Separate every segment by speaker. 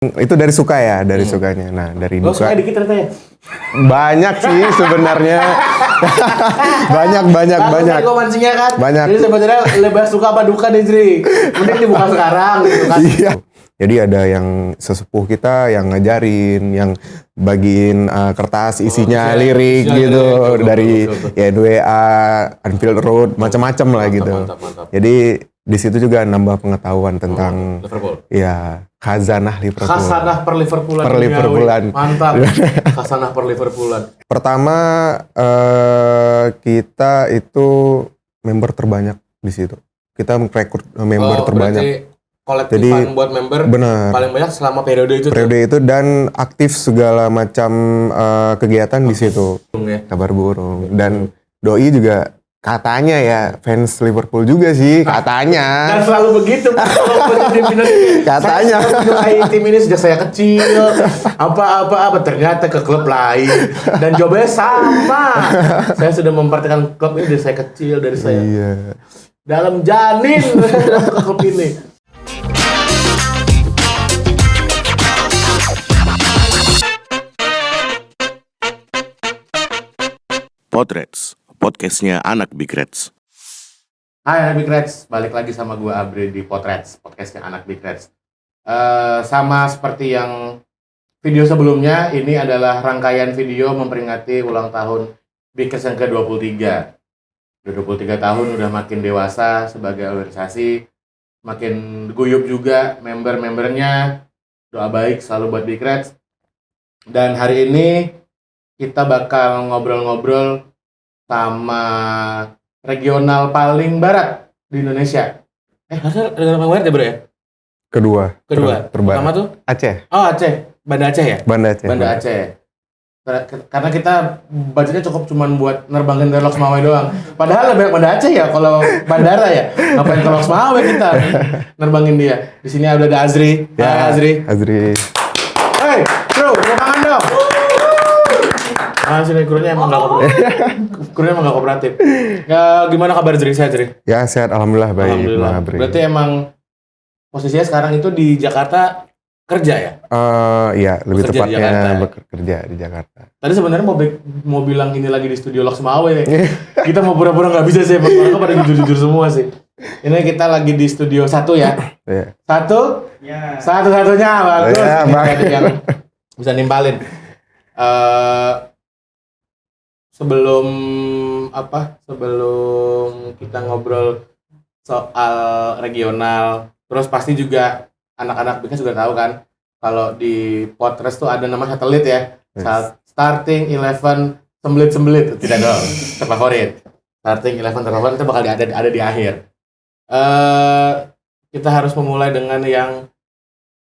Speaker 1: Itu dari suka ya, dari sukanya. Nah, dari duka.
Speaker 2: Suka dikit ternyata ya?
Speaker 1: Banyak sih sebenarnya. banyak.
Speaker 2: Gue mancingnya kan.
Speaker 1: Banyak.
Speaker 2: Jadi sebenarnya lebih suka apa duka nih, Jri? Mending dibuka sekarang gitu kan.
Speaker 1: Iya. Jadi ada yang sesepuh kita yang ngajarin, yang bagiin kertas isinya lirik gitu dari YNWA, Anfield Road, macam-macam lah gitu.
Speaker 2: Mantap.
Speaker 1: Jadi di situ juga nambah pengetahuan tentang
Speaker 2: Liverpool.
Speaker 1: ya khazanah Liverpool.
Speaker 2: Khazanah per
Speaker 1: Liverpoolan.
Speaker 2: Mantap. Khazanah per Liverpoolan.
Speaker 1: Pertama kita itu member terbanyak di situ. Kita merekrut member terbanyak.
Speaker 2: Kolektifan
Speaker 1: jadi,
Speaker 2: buat member
Speaker 1: bener,
Speaker 2: paling banyak selama periode itu.
Speaker 1: Periode itu dan aktif segala macam kegiatan di situ. Kabar burung dan doi juga katanya ya fans Liverpool juga sih katanya.
Speaker 2: Dan selalu begitu
Speaker 1: katanya.
Speaker 2: Saya menyukai tim ini sejak saya kecil. Apa ternyata ke klub lain dan jawabannya sama. Saya sudah memperhatikan klub ini dari saya kecil, dari saya.
Speaker 1: Iya.
Speaker 2: Dalam janin ke klub ini.
Speaker 3: Potrets, podcastnya anak Big Reds.
Speaker 2: Hai anak Big Reds, balik lagi sama gue Abre di Potrets, podcastnya anak Big Reds. Sama seperti yang video sebelumnya, ini adalah rangkaian video memperingati ulang tahun Big Reds yang ke-23. Udah 23 tahun, udah makin dewasa sebagai organisasi, makin guyup juga member-membernya. Doa baik selalu buat Big Reds. Dan hari ini kita bakal ngobrol-ngobrol sama regional paling barat di Indonesia. Harusnya regional paling barat ya bro ya?
Speaker 1: Kedua.
Speaker 2: Pertama tuh?
Speaker 1: Aceh.
Speaker 2: Oh Aceh. Banda Aceh ya?
Speaker 1: Banda Aceh.
Speaker 2: Karena kita budgetnya cukup cuman buat nerbangin dari Loks Mawai doang. Padahal lebih Banda Aceh ya kalau bandara ya. Ngapain ke Loks Mawai kita nerbangin dia. Di sini ada Azri.
Speaker 1: Ya,
Speaker 2: Azri. Hey, bro, tepuk tangan dong. Sini krunya emang nggak kooperatif. Ya, gimana kabar Azri? Sehat Azri?
Speaker 1: Ya sehat, alhamdulillah baik.
Speaker 2: Alhamdulillah. Berarti emang posisinya sekarang itu di Jakarta kerja ya?
Speaker 1: Iya, lebih
Speaker 2: bekerja
Speaker 1: tepatnya bekerja di Jakarta.
Speaker 2: Tadi sebenarnya mau bilang ini lagi di studio Loks Mawai. Kita mau pura-pura nggak bisa sih, orang pada jujur-jujur semua sih. Ini kita lagi di studio 1 ya?
Speaker 1: Iya.
Speaker 2: Satu? Ya. Satu-satunya, bagus.
Speaker 1: Ya,
Speaker 2: ini yang bisa nimpalin. Sebelum kita ngobrol soal regional, terus pasti juga anak-anak BK sudah tahu kan kalau di Potres tuh ada nama satelit ya. Yes. Starting 11 sembelit tidak dong terfavorit. Starting 11 terfavorit itu bakal ada di akhir. Kita harus memulai dengan yang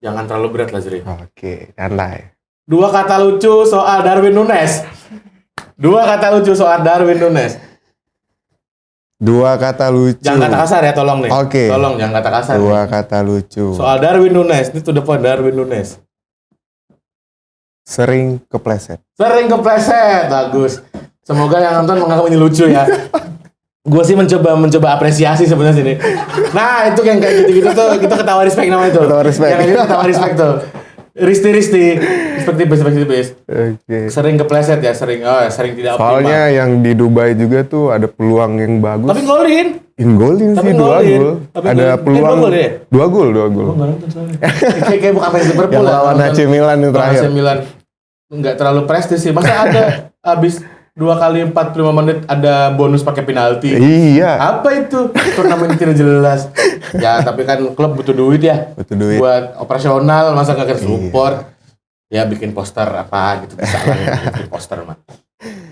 Speaker 2: jangan terlalu berat lah Zri.
Speaker 1: Oke, santai.
Speaker 2: Dua kata lucu soal Darwin Núñez. Dua kata lucu. Jangan kata kasar ya, tolong nih.
Speaker 1: Oke.
Speaker 2: Tolong jangan kata kasar.
Speaker 1: Dua kata lucu.
Speaker 2: Soal Darwin Núñez, ini to the point Darwin Núñez.
Speaker 1: Sering kepleset,
Speaker 2: bagus. Semoga yang nonton menganggap ini lucu ya. Gue sih mencoba apresiasi sebenarnya sini. Nah itu yang kayak gitu-gitu tuh kita ketawa respect namanya itu. Ketawa respect tuh. Risti, respect.
Speaker 1: Okay.
Speaker 2: Sering kepleset ya, sering tidak optimal.
Speaker 1: Soalnya yang di Dubai juga tuh ada peluang yang bagus.
Speaker 2: Tapi golin
Speaker 1: sih 2 gol. Ada peluang 2 gol.
Speaker 2: Oh, enggak nonton soalnya. Kayak bukan fans Liverpool.
Speaker 1: Yang lawan AC Milan itu terakhir.
Speaker 2: AC Milan enggak terlalu prestis sih. Masa ada habis 2 kali 45 menit ada bonus pakai penalti.
Speaker 1: Iya.
Speaker 2: Apa itu? Turnamen tidak jelas. Ya, tapi kan klub butuh duit ya. Buat operasional, masa nggak support. Ya bikin poster apa gitu bisa lah bikin poster mah.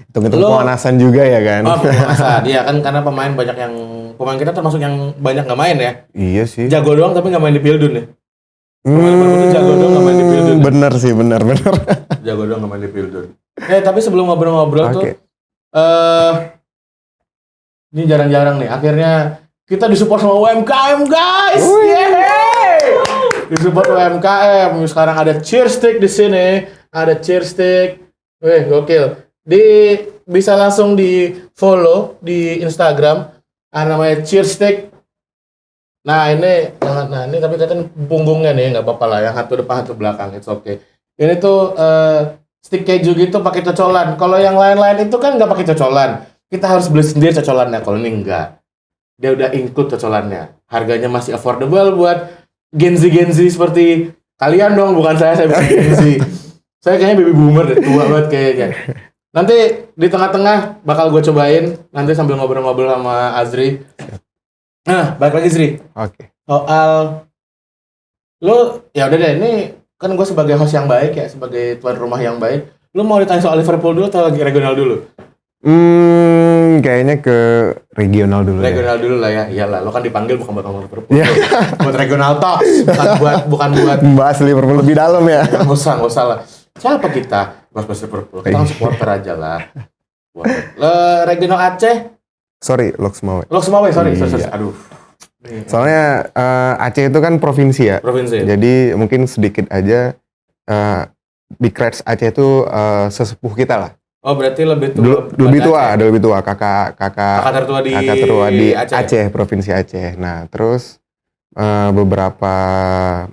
Speaker 1: Hitung-hitung pemanasan juga ya kan.
Speaker 2: Oh, pemanasan. Iya kan karena pemain kita termasuk yang banyak nggak main ya.
Speaker 1: Iya sih.
Speaker 2: Jago doang tapi nggak main di Pildun ya. Pemain Liverpool jago doang nggak main di Pildun.
Speaker 1: Bener sih, bener.
Speaker 2: Jago doang nggak main di Pildun. Tapi sebelum ngobrol-ngobrol tuh, ini jarang-jarang nih. Akhirnya kita disupport sama UMKM guys. Yeay! Disupport UMKM. Sekarang ada Cheerstick di sini. Ada Cheerstick. Gokil. Bisa langsung di follow di Instagram. Namanya Cheerstick. Nah ini Nah ini tapi kelihatan punggungnya nih, nggak apa-apa lah. Yang satu depan, satu belakang, it's okay. Ini tuh stick keju gitu pakai cocolan. Kalau yang lain-lain itu kan nggak pakai cocolan. Kita harus beli sendiri cocolannya. Kalau ini enggak. Dia udah include cocolannya. Harganya masih affordable buat Gen Z seperti kalian dong, bukan saya bukan Gen Z. Saya kayaknya baby boomer deh, tua banget kayaknya. Nanti di tengah-tengah bakal gue cobain nanti sambil ngobrol-ngobrol sama Azri. Nah, balik lagi Zri.
Speaker 1: Oke.
Speaker 2: Soal lu ya udah deh, ini kan gue sebagai host yang baik ya, sebagai tuan rumah yang baik. Lu mau ditanya soal Liverpool dulu atau lagi regional dulu?
Speaker 1: Kayaknya ke regional dulu.
Speaker 2: Regional dulu lah ya. Iyalah, lo kan dipanggil bukan buat ngomong Liverpool. Buat regional talk, bukan buat
Speaker 1: membahas Liverpool lebih dalam ya.
Speaker 2: Nggak usah lah. Siapa kita? Bahas Liverpool. Kita kan supporter aja lah. Regional Aceh.
Speaker 1: Sorry, Loks Mawe.
Speaker 2: Sorry.
Speaker 1: Iya.
Speaker 2: Aduh.
Speaker 1: Soalnya Aceh itu kan provinsi ya.
Speaker 2: Provinsi.
Speaker 1: Jadi mungkin sedikit aja Big Reds Aceh itu sesepuh kita lah.
Speaker 2: Oh, berarti lebih tua.
Speaker 1: Lebih tua. Kakak tertua di Aceh, provinsi Aceh. Nah, terus beberapa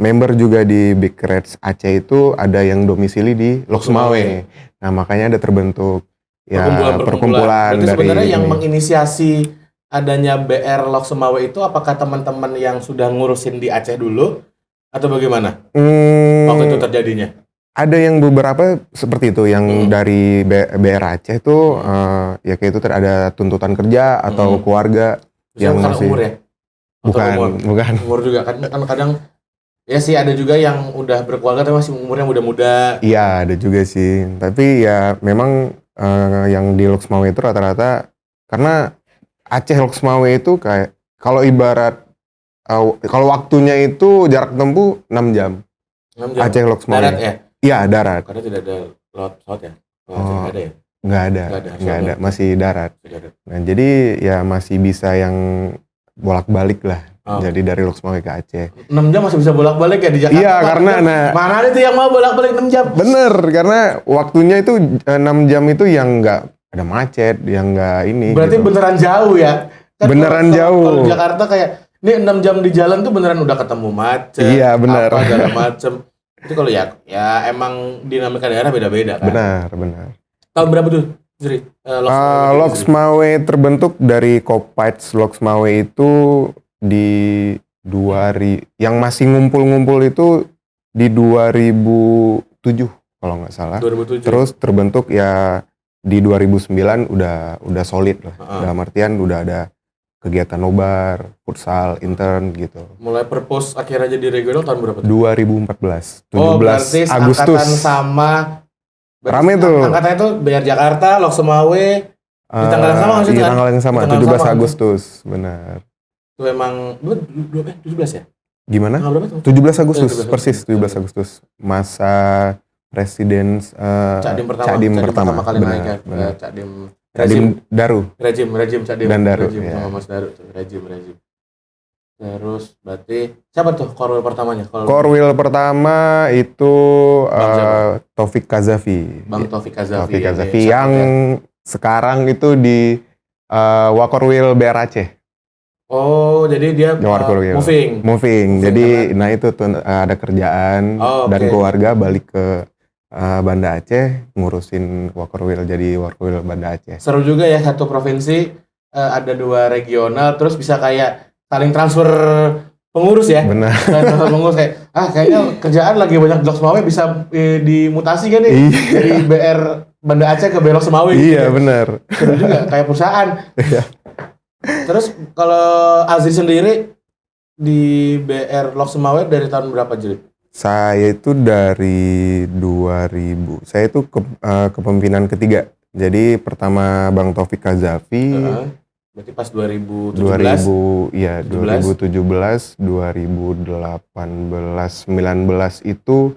Speaker 1: member juga di Big Reds Aceh itu ada yang domisili di Loks Mawe. Nah, makanya ada terbentuk ya perkumpulan.
Speaker 2: Berarti
Speaker 1: dari
Speaker 2: sebenarnya yang
Speaker 1: ini.
Speaker 2: menginisiasi adanya BR Loks Mawe itu apakah teman-teman yang sudah ngurusin di Aceh dulu atau bagaimana? Waktu itu terjadinya?
Speaker 1: Ada yang beberapa seperti itu yang dari BR Aceh itu ya kayak itu ada tuntutan kerja atau keluarga yang masih
Speaker 2: umur ya?
Speaker 1: bukan
Speaker 2: Umur juga kan kadang ya sih ada juga yang udah berkeluarga tapi masih umurnya muda-muda.
Speaker 1: Iya, ada juga sih. Tapi ya memang yang di Loks Mawe itu rata-rata karena Aceh Loks Mawe itu kayak kalau ibarat kalau waktunya itu jarak tempuh 6 jam.
Speaker 2: 6 jam.
Speaker 1: Aceh Loks Mawe.
Speaker 2: Darat ya?
Speaker 1: Iya, darat.
Speaker 2: Karena tidak ada pesawat ya?
Speaker 1: Oh,
Speaker 2: ada ya?
Speaker 1: Nggak ada, masih darat. Nah, jadi ya masih bisa yang bolak-balik lah. Jadi dari Loks Mawe ke Aceh.
Speaker 2: 6 jam masih bisa bolak-balik ya di Jakarta?
Speaker 1: Iya, karena
Speaker 2: mana ada tuh yang mau bolak-balik 6 jam?
Speaker 1: Bener, karena waktunya itu 6 jam itu yang nggak ada macet, yang nggak ini.
Speaker 2: Berarti
Speaker 1: gitu.
Speaker 2: beneran jauh ya? Kan
Speaker 1: beneran jauh.
Speaker 2: Kalau di Jakarta kayak, ini 6 jam di jalan tuh beneran udah ketemu macet.
Speaker 1: Iya, bener.
Speaker 2: Apa segala macem. Itu kalau ya emang dinamika daerah beda-beda kan?
Speaker 1: Benar.
Speaker 2: Tahun berapa tuh, Zri?
Speaker 1: Loks Mawe terbentuk dari Kopites Loks Mawe itu di 2000, yang masih ngumpul-ngumpul itu di 2007 kalau nggak salah.
Speaker 2: 2007.
Speaker 1: Terus terbentuk ya di 2009 udah solid lah. Dalam artian udah ada kegiatan nobar, futsal, intern gitu.
Speaker 2: Mulai purpose akhirnya jadi regional tahun berapa tuh?
Speaker 1: 2014. 17
Speaker 2: berarti
Speaker 1: Agustus.
Speaker 2: angkatan sama.
Speaker 1: Rame tuh.
Speaker 2: Angkatannya tuh BR Jakarta, Loks Mawe. Di tanggal yang sama maksudnya?
Speaker 1: Di tanggal yang sama,
Speaker 2: Di tanggal
Speaker 1: 17
Speaker 2: sama.
Speaker 1: Agustus, benar.
Speaker 2: Itu emang 17 ya?
Speaker 1: Gimana?
Speaker 2: Tanggal berapa tuh?
Speaker 1: 17 Agustus,
Speaker 2: 17
Speaker 1: persis 17 Agustus. Masa Presiden
Speaker 2: Cakdim pertama kali naik ya.
Speaker 1: benar.
Speaker 2: Cakdim
Speaker 1: Daru.
Speaker 2: Rejim Cakdim.
Speaker 1: Dan Daru,
Speaker 2: Rejim
Speaker 1: ya.
Speaker 2: sama Mas Daru tuh, rejim. Terus berarti siapa tuh korwil pertamanya?
Speaker 1: Korwil pertama itu Taufik Kazafi.
Speaker 2: Bang Taufik Kazafi.
Speaker 1: Taufik
Speaker 2: ya,
Speaker 1: Kazafi
Speaker 2: ya.
Speaker 1: yang sekarang itu di Wakorwil BR Aceh.
Speaker 2: Oh, jadi dia
Speaker 1: Wakorwil.
Speaker 2: moving
Speaker 1: Jadi nah itu tuh ada kerjaan dan keluarga balik ke Banda Aceh ngurusin Wakorwil, jadi Wakorwil Banda Aceh.
Speaker 2: Seru juga ya, satu provinsi ada 2 regional, terus bisa kayak saling transfer pengurus ya.
Speaker 1: Benar.
Speaker 2: Transfer pengurus kayak kayaknya kerjaan lagi banyak Loks Mawe bisa dimutasi kan nih dari BR Banda Aceh ke BR Loks Mawe.
Speaker 1: Iya, benar.
Speaker 2: Seru juga kayak perusahaan.
Speaker 1: Iya.
Speaker 2: Terus kalau Azri sendiri di BR Loks Mawe dari tahun berapa, Jri?
Speaker 1: Saya itu dari 2000. Saya itu kepemimpinan ketiga. Jadi pertama Bang Taufik Kazafi.
Speaker 2: Berarti pas 2017.
Speaker 1: 2017, 2018, 2018, 19 itu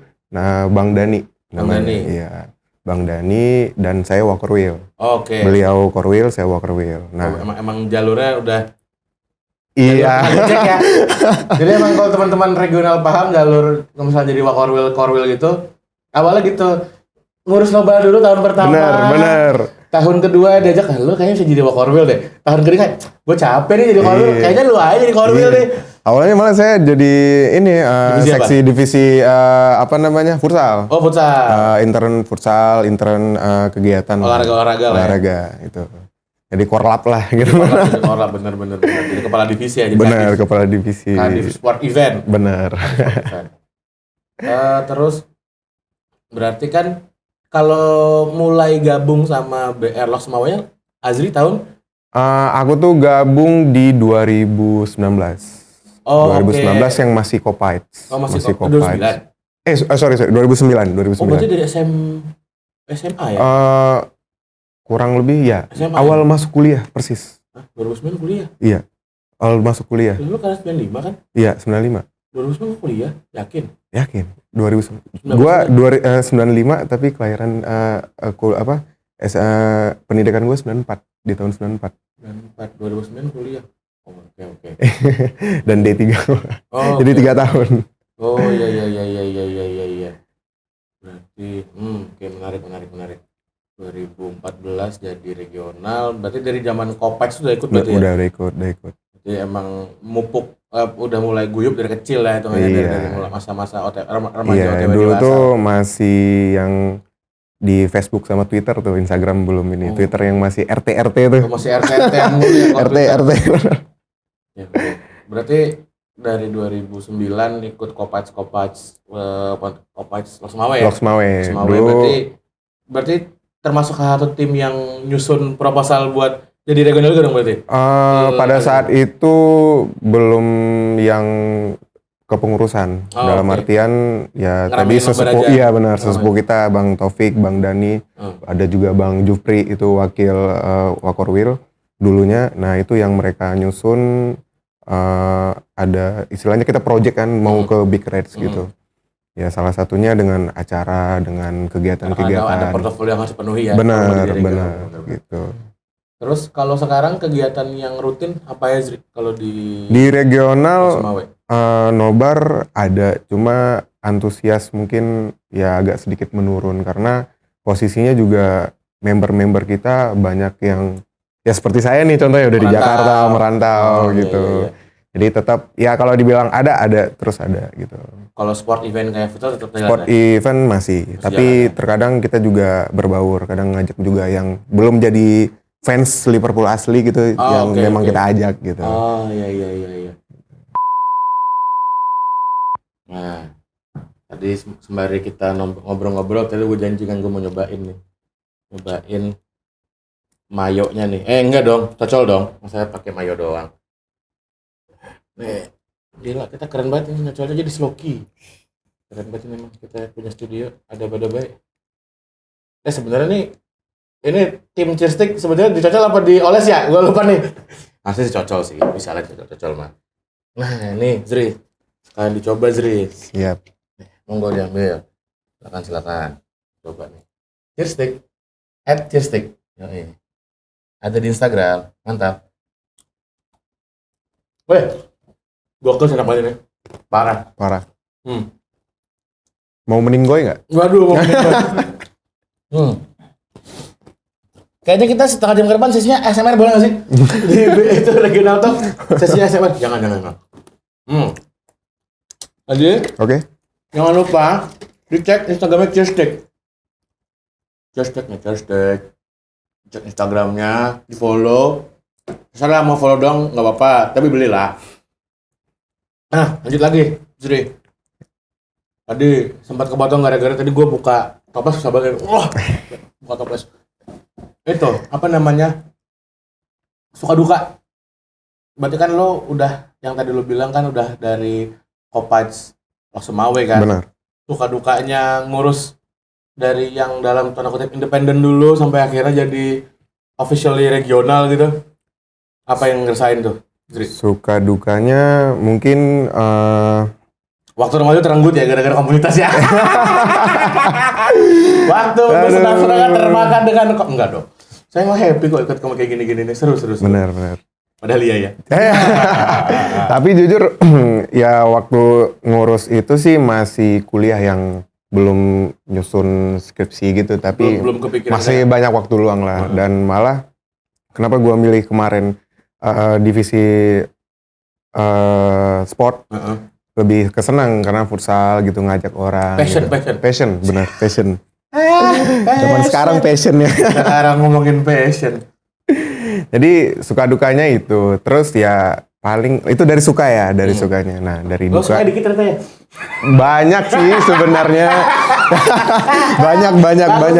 Speaker 1: Bang Dani.
Speaker 2: Bang Dani.
Speaker 1: Iya. Bang Dani dan saya Wakorwil.
Speaker 2: Oke.
Speaker 1: Beliau Korwil, saya Wakorwil. Nah,
Speaker 2: emang jalurnya udah.
Speaker 1: iya.
Speaker 2: Cek ya. Jadi emang kalau teman-teman regional paham jalur misalnya jadi Korwil gitu, awalnya gitu ngurus nobar dulu tahun pertama.
Speaker 1: Bener.
Speaker 2: Tahun kedua diajak, lu kayaknya bisa jadi Korwil deh. Tahun ketiga, gue capek nih jadi Korwil. Kayaknya lu aja jadi Korwil deh.
Speaker 1: Awalnya malah saya jadi ini
Speaker 2: Divisi apa?
Speaker 1: seksi divisi apa namanya futsal.
Speaker 2: Oh, futsal.
Speaker 1: Intern futsal, intern kegiatan
Speaker 2: Olahraga lah ya.
Speaker 1: olahraga itu. Jadi korlap lah gitu.
Speaker 2: Korlap, bener. Jadi kepala divisi ya. Jadi
Speaker 1: Benar, kepala divisi.
Speaker 2: Kadif Sport Event.
Speaker 1: Benar.
Speaker 2: Terus berarti kan kalau mulai gabung sama BR Loks Mawanya, Azri tahun?
Speaker 1: Aku tuh gabung di 2019.
Speaker 2: Oh,
Speaker 1: 2019
Speaker 2: oke.
Speaker 1: yang masih Kopites.
Speaker 2: Oh, masih
Speaker 1: Kopites.
Speaker 2: 2009.
Speaker 1: Sorry, 2009.
Speaker 2: Oh, berarti dari SMA ya?
Speaker 1: Kurang lebih ya.
Speaker 2: SMA
Speaker 1: Awal
Speaker 2: ya?
Speaker 1: masuk kuliah, persis.
Speaker 2: Hah, 2009 kuliah?
Speaker 1: Iya. Awal masuk kuliah.
Speaker 2: Lu kelas 95 kan?
Speaker 1: Iya, 95.
Speaker 2: 2009 kuliah? Yakin?
Speaker 1: Yakin. 2009. Gua 95 tapi kelahiran pendidikan gue 94 di tahun 94.
Speaker 2: 2009 kuliah. Oh, oke.
Speaker 1: Dan D3.
Speaker 2: Oh,
Speaker 1: Jadi
Speaker 2: oke.
Speaker 1: 3 tahun.
Speaker 2: Oh, iya. Berarti, oke, menarik. 2014 jadi regional, berarti dari zaman Kopac sudah ikut berarti ya?
Speaker 1: Udah ikut.
Speaker 2: Jadi emang mupuk, udah mulai guyup dari kecil lah itu hanya dari mulai masa-masa remaja
Speaker 1: Iya,
Speaker 2: OTW
Speaker 1: dulu
Speaker 2: dewasa.
Speaker 1: tuh masih yang di Facebook sama Twitter tuh, Instagram belum ini.
Speaker 2: Oh.
Speaker 1: Twitter yang masih RT tuh.
Speaker 2: Oh, masih RT yang mulu ya, kalau Twitter.
Speaker 1: RT.
Speaker 2: Ya, oke. Berarti dari 2009 ikut Kopac Loks Mawe ya?
Speaker 1: Loks Mawe.
Speaker 2: Loks Mawe, berarti termasuk salah satu tim yang nyusun proposal buat jadi regional juga dong berarti?
Speaker 1: Pada saat itu belum yang kepengurusan. Dalam
Speaker 2: oke.
Speaker 1: artian ya
Speaker 2: Ngeramein
Speaker 1: tadi
Speaker 2: nobar
Speaker 1: sesepuh,
Speaker 2: aja.
Speaker 1: iya benar, sesepuh kita Bang Taufik, Bang Dani, ada juga Bang Jufri itu wakil Wakorwil dulunya. Nah itu yang mereka nyusun, ada istilahnya kita project kan mau ke Big Reds gitu. Ya salah satunya dengan acara, dengan kegiatan-kegiatan.
Speaker 2: Ada portofolio yang harus dipenuhi ya. kalau mau
Speaker 1: Benar
Speaker 2: jadi regional.
Speaker 1: gitu.
Speaker 2: Terus kalau sekarang kegiatan yang rutin apa ya Zri? Kalau di
Speaker 1: Di regional
Speaker 2: Mawe?
Speaker 1: nobar ada, cuma antusias mungkin ya agak sedikit menurun karena posisinya juga member-member kita banyak yang ya seperti saya nih contohnya udah di Jakarta merantau gitu.
Speaker 2: Iya.
Speaker 1: Jadi tetap ya kalau dibilang ada terus ada gitu.
Speaker 2: Kalau sport event kayak futsal tetap jalan.
Speaker 1: Sport event masih, tapi terkadang kita juga berbaur, kadang ngajak juga yang belum jadi fans Liverpool asli gitu, yang memang kita ajak gitu.
Speaker 2: Oh iya. Nah, tadi sembari kita ngobrol-ngobrol, tadi gue janjikan gue mau nyobain mayonya nih. Enggak dong, cocol dong. Saya pakai mayo doang. Nih, gila kita keren banget ini, nyocolnya jadi sloki. Keren banget ini memang, kita punya studio, ada baik. Sebenarnya nih, ini tim cheerstick sebenarnya dicocol apa dioles ya? Gue lupa nih. Asli cocol sih, bisa lah cocol mah. Nah ini Zri, sekalian dicoba Zri.
Speaker 1: Siap.
Speaker 2: Monggo diambil. Silakan. Coba nih. Cheerstick, @cheerstick. Yoi. Ada di Instagram, mantap. Weh, gokil sih namanya nih. Parah.
Speaker 1: Mau meninggoy nggak?
Speaker 2: Waduh, mau Kayaknya kita setengah jam ke depan sesinya ASMR boleh nggak sih? Itu regional talk, sesinya ASMR. Jangan. Lagi,
Speaker 1: Oke.
Speaker 2: jangan lupa dicek Instagramnya Cheerstick. Cheerstick. Cek Instagramnya, di follow. Misalnya mau follow dong, nggak apa-apa, tapi belilah. Nah, lanjut lagi, Zri. Tadi sempat kepotong gara-gara tadi gue buka toples susah banget. Wah, buka toples. Itu apa namanya, suka duka. Berarti kan lo udah, yang tadi lo bilang kan udah dari Kopac Loks Mawe kan.
Speaker 1: Benar.
Speaker 2: Suka dukanya ngurus dari yang dalam tanda kutip independen dulu sampai akhirnya jadi officially regional gitu. Apa yang ngerasain tuh, Zri?
Speaker 1: Suka dukanya mungkin
Speaker 2: Waktu remaja terenggut ya gara-gara komunitas ya. Waktu bersenang-senang kan termakan dengan enggak dong. Saya mah happy kok ikut kamu kayak gini-gini nih, seru.
Speaker 1: benar.
Speaker 2: Padahal iya ya.
Speaker 1: Tapi jujur ya waktu ngurus itu sih masih kuliah yang belum nyusun skripsi gitu, tapi
Speaker 2: Belum kepikiran.
Speaker 1: masih banyak waktu luang lah. Dan malah kenapa gua milih kemarin divisi sport, lebih kesenang karena futsal gitu, ngajak orang.
Speaker 2: Passion,
Speaker 1: gitu.
Speaker 2: passion.
Speaker 1: Benar, passion. Zaman sekarang passion ya.
Speaker 2: Sekarang ngomongin passion.
Speaker 1: Jadi suka dukanya itu. Terus ya paling itu dari suka ya, dari sukanya. Nah, dari
Speaker 2: Lo
Speaker 1: duka
Speaker 2: suka dikit ternyata ya?
Speaker 1: banyak sih sebenarnya. banyak.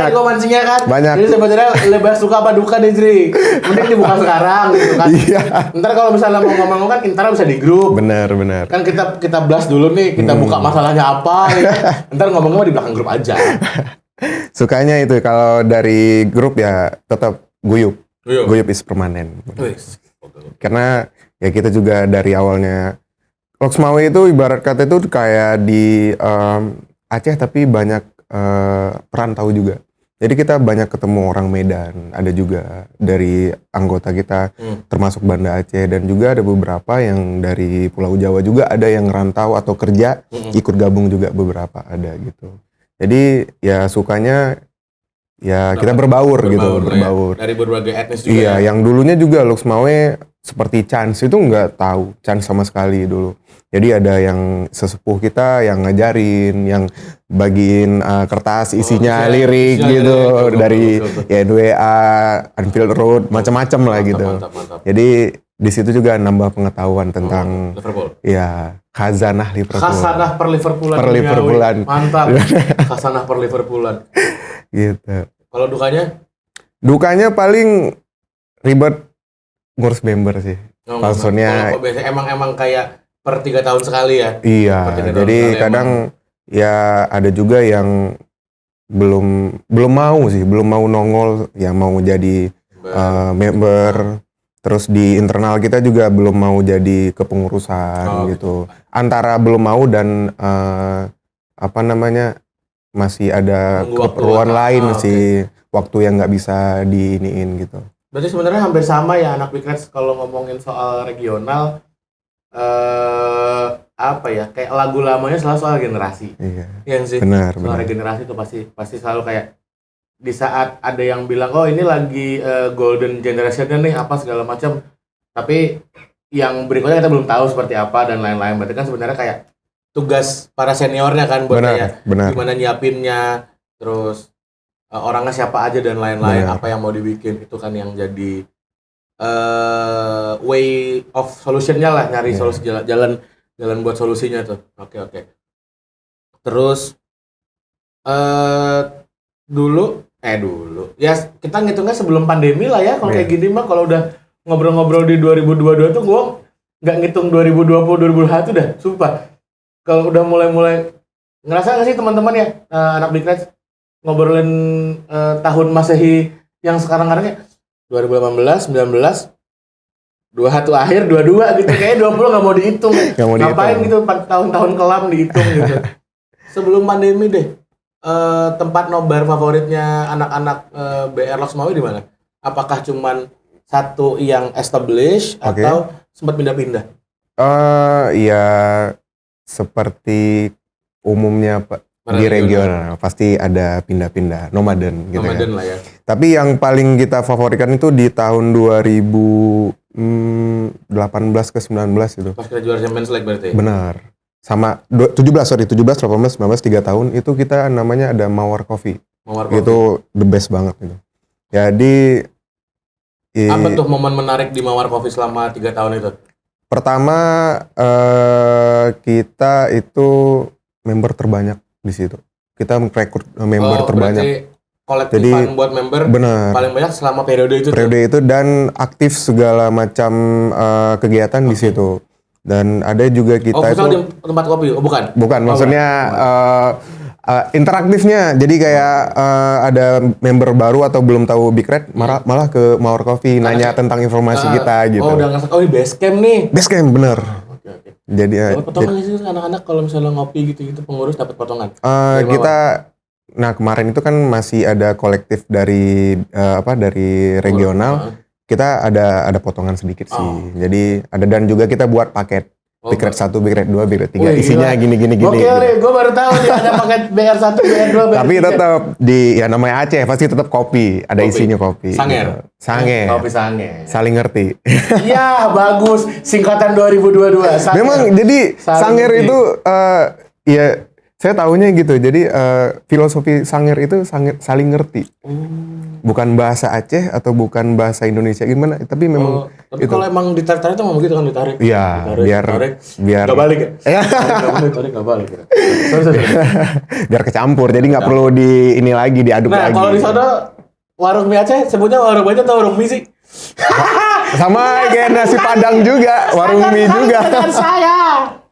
Speaker 2: Gue mancingnya kan.
Speaker 1: Banyak.
Speaker 2: Jadi sebenarnya lebih suka apa duka nih, Jri? Mending dibuka sekarang gitu kan.
Speaker 1: Iya.
Speaker 2: Ntar kalau misalnya mau ngomong kan Intara bisa di grup.
Speaker 1: Benar.
Speaker 2: Kan kita blast dulu nih, kita buka masalahnya apa ya. Ntar ngomongnya di belakang grup aja.
Speaker 1: Sukanya itu kalau dari grup ya tetap guyup.
Speaker 2: Guyup.
Speaker 1: Guyup is permanen.
Speaker 2: Wis.
Speaker 1: Karena ya kita juga dari awalnya Loksmawe itu ibarat kata itu kayak di Aceh tapi banyak perantau juga. Jadi kita banyak ketemu orang Medan, ada juga dari anggota kita termasuk Banda Aceh dan juga ada beberapa yang dari Pulau Jawa juga ada yang rantau atau kerja ikut gabung juga beberapa ada gitu. Jadi ya sukanya ya kita berbaur gitu, berbaur.
Speaker 2: Ya. Dari berbagai etnis juga.
Speaker 1: Iya, yang dulunya juga Loksmawe seperti Chance itu nggak tahu Chance sama sekali dulu. Jadi ada yang sesepuh kita yang ngajarin, yang bagiin kertas isinya lirik gitu dari YNWA, Anfield Road, macam-macam lah gitu.
Speaker 2: Mantap.
Speaker 1: Jadi di situ juga nambah pengetahuan tentang
Speaker 2: Liverpool.
Speaker 1: ya khazanah Liverpool.
Speaker 2: Khazanah per Liverpoolan.
Speaker 1: Per Liverpoolan.
Speaker 2: Mantap. Khazanah per Liverpoolan.
Speaker 1: Gitu.
Speaker 2: Kalau dukanya?
Speaker 1: Dukanya paling ribet ngurus member sih. Maksudnya
Speaker 2: biasanya emang kayak per 3 tahun sekali ya?
Speaker 1: iya, jadi kadang ya ada juga yang belum mau nongol, yang mau jadi member. Terus di internal kita juga belum mau jadi kepengurusan gitu. Antara belum mau dan masih ada keperluan lain sih, waktu yang nggak bisa diiniin gitu.
Speaker 2: Berarti sebenarnya hampir sama ya anak Bikrets kalau ngomongin soal regional. Kayak lagu lamanya selalu soal generasi.
Speaker 1: Iya.
Speaker 2: Iya sih.
Speaker 1: Benar.
Speaker 2: Regenerasi itu pasti selalu kayak di saat ada yang bilang oh ini lagi golden generation nih apa segala macam. Tapi yang berikutnya kita belum tahu seperti apa dan lain-lain. Berarti kan sebenarnya kayak tugas para seniornya kan buat kayak gimana nyiapinnya, terus orangnya siapa aja dan lain-lain, apa yang mau dibikin itu kan yang jadi way of solutionnya lah, nyari solusi jalan buat solusinya tuh. Oke. Terus dulu ya kita ngitungnya sebelum pandemi lah ya kalau kayak gini mah. Kalau udah ngobrol-ngobrol di 2022 tuh gue nggak ngitung 2020 2021 dah, sumpah. Kalau udah mulai ngerasa nggak sih teman-teman ya anak Bikrets ngobrolin tahun Masehi yang sekarang-karangnya 2018, 19, 21 akhir, 22 gitu. Kayaknya 20 nggak mau dihitung. Ngapain gitu 4 tahun-tahun kelam dihitung gitu. Sebelum pandemi deh, tempat nobar favoritnya anak-anak BR Loksmawe di mana? Apakah cuman satu yang established atau sempat pindah-pindah?
Speaker 1: Ya seperti umumnya di regional pasti ada pindah-pindah, nomaden gitu ya.
Speaker 2: Lah ya.
Speaker 1: Tapi yang paling kita favoritkan itu di tahun 2018 ke 19 itu.
Speaker 2: Pas kita juara Champions League berarti?
Speaker 1: Benar. Sama 17, 18, 19, 3 tahun itu kita namanya ada Mawar Coffee. Itu the best banget itu. Jadi
Speaker 2: apa tuh momen menarik di Mawar Coffee selama 3 tahun itu?
Speaker 1: Pertama kita itu member terbanyak di situ. Kita merekrut member terbanyak.
Speaker 2: Kolektifan buat member paling banyak selama periode itu.
Speaker 1: Dan aktif segala macam kegiatan di situ. Dan ada juga kita itu
Speaker 2: di tempat kopi, bukan?
Speaker 1: Bukan, maksudnya interaktifnya. Jadi kayak ada member baru atau belum tahu Bikrets malah ke Mawar Coffee nanya tentang informasi kita gitu.
Speaker 2: Oh, udah ngerasa ini base camp nih.
Speaker 1: Base camp bener.
Speaker 2: Oke.
Speaker 1: Jadi
Speaker 2: dapat potongan sih anak-anak kalau misalnya ngopi gitu pengurus dapat potongan.
Speaker 1: Kemarin itu kan masih ada kolektif dari dari regional. Kita ada potongan sedikit sih. Jadi ada dan juga kita buat paket. Big Red 1, Big Red 2, Big Red 3.
Speaker 2: Wih,
Speaker 1: Isinya
Speaker 2: gila.
Speaker 1: gini.
Speaker 2: Oke,
Speaker 1: gitu.
Speaker 2: gue baru tahu nih ada paket BR1, BR2, BR3.
Speaker 1: Tapi tetap ya namanya Aceh pasti tetap kopi. Ada
Speaker 2: Kopi.
Speaker 1: isinya kopi.
Speaker 2: Sanger.
Speaker 1: Gitu. Sanger.
Speaker 2: Kopi Sanger.
Speaker 1: Saling ngerti.
Speaker 2: Iya, bagus. Singkatan 2022. Sanger.
Speaker 1: Memang jadi
Speaker 2: Saling
Speaker 1: Sanger
Speaker 2: ngerti.
Speaker 1: itu ya saya tahunya gitu. Jadi filosofi Sanger itu saling ngerti. Bukan bahasa Aceh atau bukan bahasa Indonesia gimana, tapi memang
Speaker 2: Tapi kalau emang ditarik itu memang begitu kan, ditarik.
Speaker 1: Iya, biar
Speaker 2: Gak balik ya? Ditarik gak balik ya? Sorry.
Speaker 1: biar kecampur. Jadi nggak perlu di ini lagi diaduk
Speaker 2: Nah,
Speaker 1: lagi.
Speaker 2: kalau di sana warung mie Aceh sebutnya warung mie atau warung mie sih?
Speaker 1: Sama kayak nasi Padang juga, warung mie juga.
Speaker 2: Dengan saya.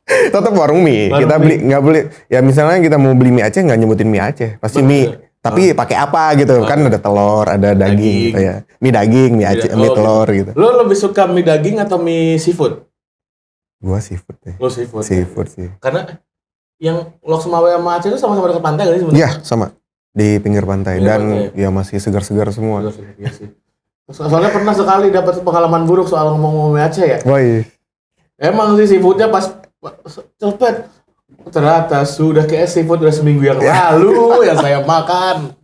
Speaker 1: Tetap warung mie.
Speaker 2: Warung
Speaker 1: Kita
Speaker 2: mie.
Speaker 1: beli nggak beli. Ya misalnya kita mau beli mie Aceh nggak nyebutin mie Aceh, pasti mie. Tapi pakai apa gitu kan, ada telur, ada daging gitu ya. Mie daging, mie Aceh, mie telur gitu.
Speaker 2: Lo lebih suka mie daging atau mie seafood?
Speaker 1: Gua seafood deh.
Speaker 2: Lo seafood.
Speaker 1: Seafood sih.
Speaker 2: Karena yang Lok Sumawe sama Aceh itu sama-sama dekat pantai gak sih sebenarnya?
Speaker 1: Iya, sama. Di pinggir pantai
Speaker 2: Pinggir
Speaker 1: dan
Speaker 2: pantai.
Speaker 1: ya masih segar-segar semua.
Speaker 2: Iya sih. Soalnya pernah sekali dapat pengalaman buruk soal ngomong mie Aceh ya.
Speaker 1: Woi.
Speaker 2: Emang sih seafoodnya pas cepet. Ternyata sudah kayak seafood udah seminggu yang lalu yang saya makan.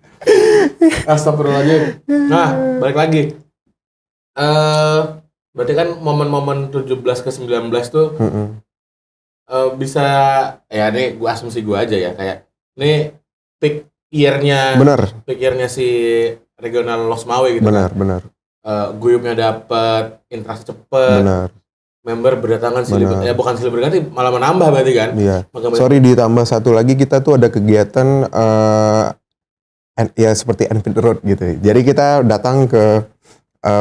Speaker 2: Astagfirullahaladzim. Nah, balik lagi. Berarti kan momen-momen 17 ke 19 tuh bisa, ya ini gua asumsi gua aja ya, kayak ini peak year-nya si regional Lok Sumawe gitu.
Speaker 1: Benar.
Speaker 2: Guyupnya dapet, interaksi cepet,
Speaker 1: Benar.
Speaker 2: member berdatangan
Speaker 1: Benar.
Speaker 2: bukan silih berganti, malah menambah berarti kan?
Speaker 1: Iya.
Speaker 2: Maka-
Speaker 1: Sorry, ditambah satu lagi, kita tuh ada kegiatan ya seperti Enfield Road gitu. Jadi kita datang ke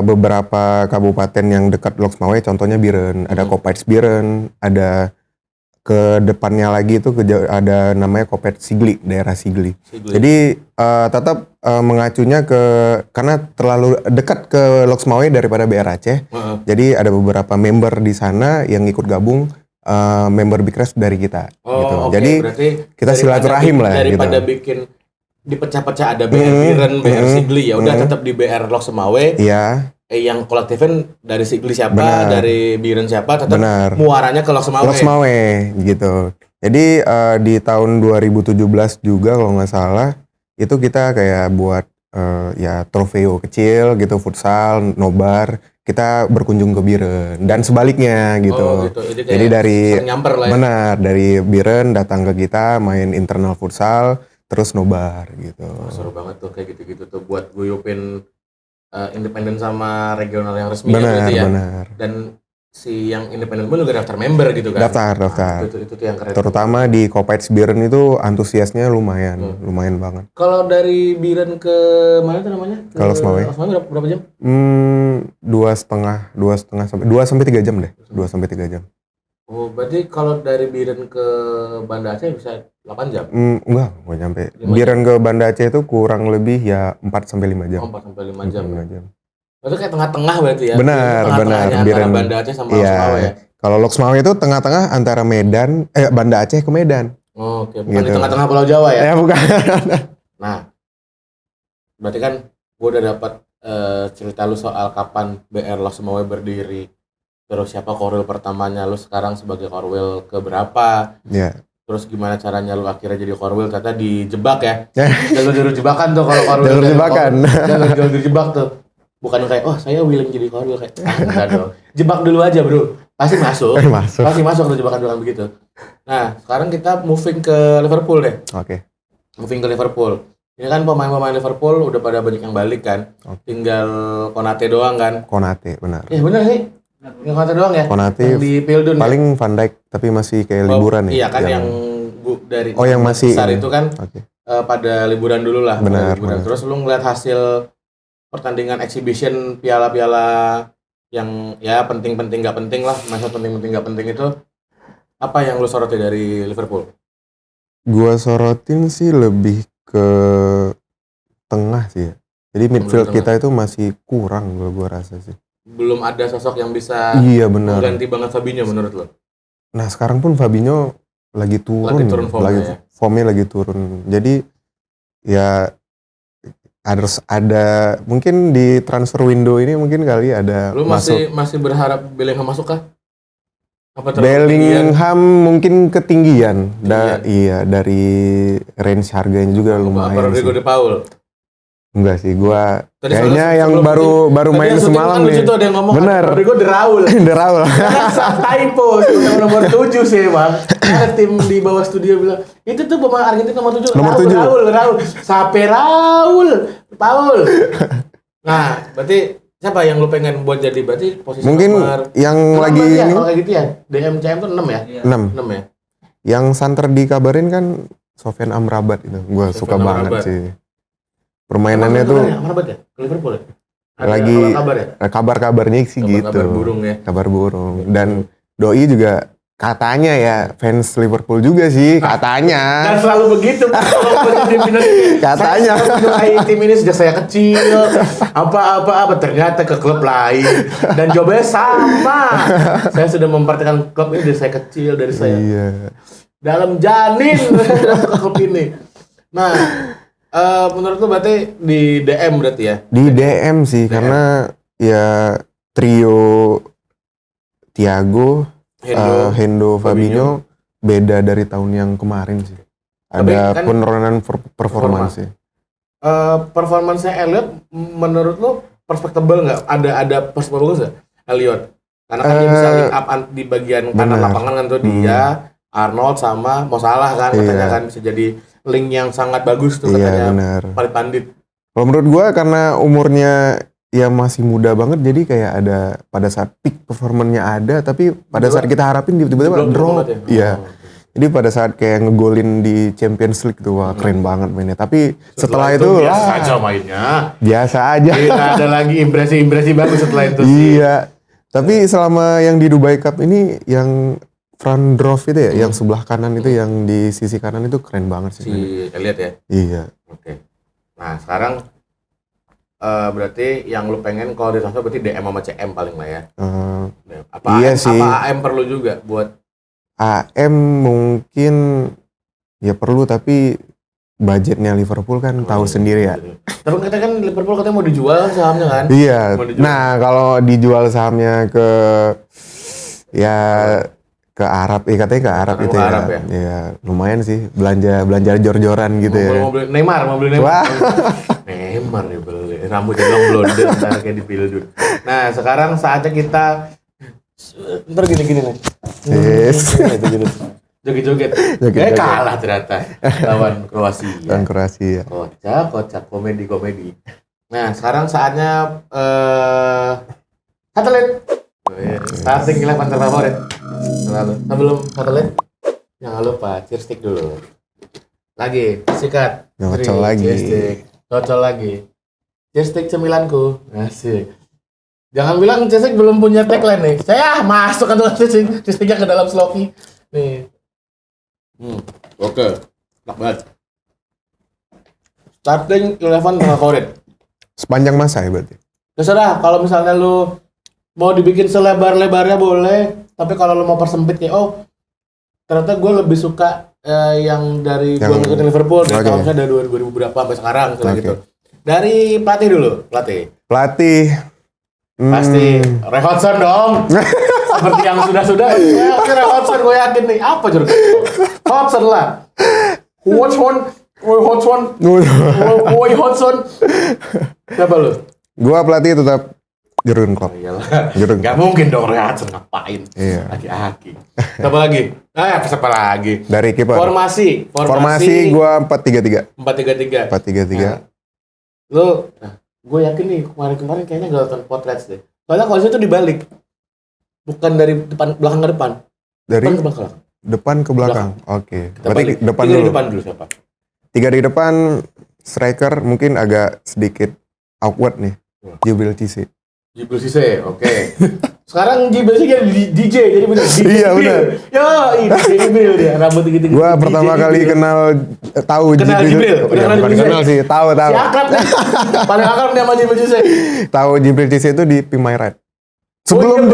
Speaker 1: beberapa kabupaten yang dekat Lok Sumawe, contohnya Biren, ada Kopets Biren, ada ke depannya lagi itu ada namanya Kopet Sigli, daerah Sigli. Jadi tetap mengacunya karena terlalu dekat ke Lok Sumawe daripada BR Aceh. Jadi ada beberapa member di sana yang ikut gabung, member Big Red dari kita. Gitu.
Speaker 2: oke.
Speaker 1: Jadi
Speaker 2: Berarti
Speaker 1: kita silaturahim lah.
Speaker 2: daripada
Speaker 1: Gitu.
Speaker 2: bikin dipecah-pecah ada BR Biren, BR Sigli, ya udah tetap di BR Lok Sumawe.
Speaker 1: Iya,
Speaker 2: Yang kolektifnya dari Sigli siapa,
Speaker 1: Benar.
Speaker 2: dari Biren siapa, tetap
Speaker 1: benar.
Speaker 2: muaranya ke Lok Sumawe.
Speaker 1: Lok Sumawe gitu. Jadi di tahun 2017 juga kalau nggak salah itu kita kayak buat ya trofeo kecil gitu, futsal, nobar, kita berkunjung ke Biren dan sebaliknya gitu.
Speaker 2: Oh, gitu. Jadi,
Speaker 1: Jadi dari
Speaker 2: sering nyamper lah ya.
Speaker 1: benar dari Biren datang ke kita main internal futsal terus nobar gitu.
Speaker 2: Oh, seru banget tuh kayak gitu-gitu tuh buat guyupin independen sama regional yang resmi
Speaker 1: Benar,
Speaker 2: ya.
Speaker 1: benar.
Speaker 2: Dan si yang independen pun juga daftar member gitu kan.
Speaker 1: Daftar.
Speaker 2: Itu tuh yang keren.
Speaker 1: Terutama di Kopets Biren itu antusiasnya lumayan banget.
Speaker 2: Kalau dari Biren ke mana tuh namanya?
Speaker 1: Ke Lok Sumawe.
Speaker 2: Berapa jam?
Speaker 1: 2,5 sampai 3 jam deh. 2 sampai 3 jam.
Speaker 2: Oh, berarti kalau dari Biren ke Banda Aceh bisa 8 jam?
Speaker 1: Enggak nyampe.
Speaker 2: 5
Speaker 1: Biren ke Banda Aceh itu kurang lebih ya 4 sampai 5 jam.
Speaker 2: 4 sampai 5 jam.
Speaker 1: 5 jam.
Speaker 2: Berarti kayak tengah-tengah berarti ya?
Speaker 1: Benar.
Speaker 2: Tengah-tengahnya antara
Speaker 1: Biren.
Speaker 2: Banda Aceh sama Lok
Speaker 1: Iya.
Speaker 2: Sumawe ya?
Speaker 1: Kalau Lok Sumawe itu tengah-tengah antara Banda Aceh ke Medan.
Speaker 2: Oh, oke, bukan di
Speaker 1: Gitu.
Speaker 2: tengah-tengah Pulau Jawa ya?
Speaker 1: Bukan.
Speaker 2: Nah, berarti kan gue udah dapat cerita lu soal kapan BR Lok Sumawe berdiri, terus siapa korwil pertamanya, lu sekarang sebagai korwil keberapa,
Speaker 1: Iya.
Speaker 2: terus gimana caranya lu akhirnya jadi korwil, ternyata dijebak ya.
Speaker 1: Ya.
Speaker 2: Jalur jebakan tuh kalau korwil.
Speaker 1: Jalur jebakan.
Speaker 2: Jalur jebak tuh. Bukan kayak, oh saya willing jadi korwil, kayak, enggak dong. Jebak dulu aja bro, pasti masuk.
Speaker 1: Masuk.
Speaker 2: Pasti masuk tuh jebakan begitu. Nah, sekarang kita moving ke Liverpool deh.
Speaker 1: Oke.
Speaker 2: Moving ke Liverpool. Ini kan pemain-pemain Liverpool udah pada banyak yang balik kan. Tinggal Konate doang kan.
Speaker 1: Konate, benar.
Speaker 2: Bener sih. Tinggal Konate doang ya.
Speaker 1: Konate
Speaker 2: Yang di Pildun.
Speaker 1: paling Van Dijk tapi masih kayak liburan ya.
Speaker 2: Iya kan yang dari
Speaker 1: yang masih
Speaker 2: besar itu kan
Speaker 1: Oke.
Speaker 2: pada liburan dulu lah.
Speaker 1: Benar,
Speaker 2: Pada liburan.
Speaker 1: benar.
Speaker 2: Terus lu ngeliat hasil pertandingan exhibition piala-piala yang ya penting-penting nggak penting lah, masa penting-penting nggak penting itu, apa yang lu soroti dari Liverpool?
Speaker 1: Gua sorotin sih lebih ke tengah sih ya. Jadi midfield
Speaker 2: tengah.
Speaker 1: kita itu masih kurang gua rasa sih.
Speaker 2: Belum ada sosok yang bisa
Speaker 1: Iya benar.
Speaker 2: mengganti banget Fabinho menurut lo?
Speaker 1: Nah sekarang pun Fabinho lagi turun.
Speaker 2: Lagi turun formnya ya?
Speaker 1: Formnya lagi turun. Jadi ya harus ada mungkin di transfer window ini mungkin kali ada
Speaker 2: Lu masih berharap Bellingham masuk kah? Apa terlalu ketinggian?
Speaker 1: Bellingham mungkin ketinggian. Iya, dari range harganya juga
Speaker 2: Apa
Speaker 1: lumayan
Speaker 2: Rodrigo
Speaker 1: sih.
Speaker 2: De Paul?
Speaker 1: Enggak sih, gua
Speaker 2: Tadi
Speaker 1: kayaknya
Speaker 2: soalnya
Speaker 1: yang
Speaker 2: sebelum
Speaker 1: baru
Speaker 2: tadi
Speaker 1: main
Speaker 2: yang syuting
Speaker 1: semalam
Speaker 2: kan
Speaker 1: nih.
Speaker 2: lucu tuh ada yang ngomong
Speaker 1: Bener.
Speaker 2: Rodrigo De Raul.
Speaker 1: De Raul.
Speaker 2: Typo, nomor 7 sih bang. Ada tim di bawah studio bilang itu tuh pemain Argentina nomor 7.
Speaker 1: Nomor
Speaker 2: Raul,
Speaker 1: 7.
Speaker 2: Raul. Sape Raul, Paul. Nah, berarti siapa yang lu pengen buat jadi berarti posisi
Speaker 1: Mungkin
Speaker 2: nomor
Speaker 1: yang
Speaker 2: 6
Speaker 1: lagi
Speaker 2: berarti ya,
Speaker 1: ini
Speaker 2: kalau kayak gitu ya. DMCM tuh 6 ya?
Speaker 1: 6.
Speaker 2: 6 ya.
Speaker 1: Yang santer dikabarin kan Sofyan Amrabat itu. Gua
Speaker 2: Sofyan
Speaker 1: suka banget
Speaker 2: Amrabat.
Speaker 1: sih. Permainannya
Speaker 2: Emang
Speaker 1: tuh
Speaker 2: kemana ya? Amrabat ya? Ke Liverpool ya? Ada
Speaker 1: lagi
Speaker 2: kabar ya?
Speaker 1: kabar-kabarnya sih gitu.
Speaker 2: Kabar burung ya.
Speaker 1: Kabar burung. Dan Doi juga katanya ya fans Liverpool juga sih, katanya.
Speaker 2: Dan selalu begitu kalau pemimpin
Speaker 1: Katanya.
Speaker 2: Saya menyukai tim ini sejak saya kecil. Apa ternyata ke klub lain dan jawabannya sama. Saya sudah memperhatikan klub ini dari saya kecil, dari saya
Speaker 1: Iya.
Speaker 2: dalam janin ke klub ini. Nah, menurut lu berarti di DM berarti ya?
Speaker 1: Di DM sih karena ya trio Thiago, Hendo, Fabinho beda dari tahun yang kemarin sih.
Speaker 2: Tapi
Speaker 1: Ada
Speaker 2: kan
Speaker 1: penurunan performance sih.
Speaker 2: Performance Elliot menurut lu perspektibel nggak? Ada perspektibel nggak Elliot? Karena kan dia bisa link up di bagian kanan
Speaker 1: bener.
Speaker 2: lapangan kan tuh dia, Arnold sama Mo Salah kan katanya kan bisa jadi link yang sangat bagus tuh
Speaker 1: Iya
Speaker 2: katanya
Speaker 1: benar.
Speaker 2: Farid Pandit.
Speaker 1: Kalau menurut gua karena umurnya ya masih muda banget jadi kayak ada pada saat peak performanya ada tapi pada saat kita harapin tiba-tiba drop.
Speaker 2: banget ya?
Speaker 1: Iya.
Speaker 2: Oh.
Speaker 1: Jadi pada saat kayak ngegolin di Champions League tuh wah keren banget mainnya. Tapi setelah itu
Speaker 2: biasa
Speaker 1: lah
Speaker 2: aja mainnya.
Speaker 1: biasa aja.
Speaker 2: Tidak ada lagi impresi bagus setelah itu sih.
Speaker 1: Iya. Tapi selama yang di Dubai Cup ini yang front draw itu ya, yang sebelah kanan itu yang di sisi kanan itu keren banget sih.
Speaker 2: Si Elliot ya.
Speaker 1: Iya.
Speaker 2: Oke. Nah, sekarang berarti yang lu pengen kalau di transfer berarti DM sama CM paling lah ya.
Speaker 1: Iya sih.
Speaker 2: Apa AM perlu juga buat
Speaker 1: AM mungkin ya perlu tapi budgetnya Liverpool kan tahu sendiri ya.
Speaker 2: Tapi katanya kan Liverpool katanya mau dijual sahamnya kan?
Speaker 1: Iya.
Speaker 2: Mau dijual.
Speaker 1: Nah, kalau dijual sahamnya ke ya ke Arab, katanya ke Arab itu
Speaker 2: Ke
Speaker 1: ya.
Speaker 2: Arab ya?
Speaker 1: Ya, lumayan sih belanja jor-joran gitu ya.
Speaker 2: Mau beli Neymar.
Speaker 1: Wah.
Speaker 2: Neymar nih beli. Rambutnya dong blonde ntar kayak di Pildun. Nah, sekarang saatnya kita ntar gini nih.
Speaker 1: Yes.
Speaker 2: Gitu. Joget-joget.
Speaker 1: Joget-joget.
Speaker 2: Kalah ternyata lawan Kroasia.
Speaker 1: Dan Kroasia.
Speaker 2: Kocak komedi. Nah, sekarang saatnya satelit. Starting eleven terfavorit. Sebelum satelit, jangan lupa cheer stick dulu. Lagi, sikat.
Speaker 1: Ngocol lagi.
Speaker 2: Cheer stick. Ngocol lagi. Cheer stick cemilanku. Asik. Jangan bilang cheer stick belum punya tagline nih. Saya masuk ke dalam cheer sticknya ke dalam sloki. Nih. Oke. Enak banget. Starting 11 favorit.
Speaker 1: Sepanjang masa ya berarti.
Speaker 2: Terserah kalau misalnya lu mau dibikin selebar-lebarnya boleh, tapi kalau lu mau persempit kayak ternyata gue lebih suka yang dari gue ngikutin Liverpool dari tahun saya dari 2000 berapa sampai sekarang gitu. Dari pelatih dulu, pelatih. Pasti Roy Hodgson dong. Seperti yang sudah-sudah. Ya, Roy Hodgson gue yakin nih. Apa jeruk? Hodgson lah. Roy Hodgson. Siapa lu?
Speaker 1: Gua pelatih tetap Jurgen Klopp.
Speaker 2: Iyalah.
Speaker 1: Jurgen
Speaker 2: Gak mungkin dong Roy Hodgson ngapain?
Speaker 1: Iya.
Speaker 2: Aki-aki. Siapa lagi? Siapa lagi?
Speaker 1: Dari kiper.
Speaker 2: Formasi
Speaker 1: gua 4-3-3.
Speaker 2: 4-3-3.
Speaker 1: 4-3-3.
Speaker 2: Lu, gue yakin nih kemarin kayaknya gak nonton Potret deh. Soalnya kalau itu dibalik. Bukan dari belakang ke depan.
Speaker 1: Dari
Speaker 2: Depan ke belakang.
Speaker 1: depan ke belakang. Oke.
Speaker 2: Kita
Speaker 1: Berarti
Speaker 2: balik.
Speaker 1: depan
Speaker 2: Tiga
Speaker 1: dulu.
Speaker 2: di depan dulu siapa?
Speaker 1: 3 di depan striker mungkin agak sedikit awkward nih. Jibril Cisse.
Speaker 2: Jibril Cisse, oke. Sekarang Jibril Cisse jadi DJ, jadi bener.
Speaker 1: Iya, bener.
Speaker 2: Yo, ini Jibril dia, rambut gitu-gitu.
Speaker 1: Gua pertama kali tahu
Speaker 2: Kenal Jibril?
Speaker 1: Ya, bukan kenal sih, tahu.
Speaker 2: Si akrab nih. Paling akrab dia sama Jibril Cisse.
Speaker 1: Tahu Jibril Cisse itu di Pimai Red. Sebelum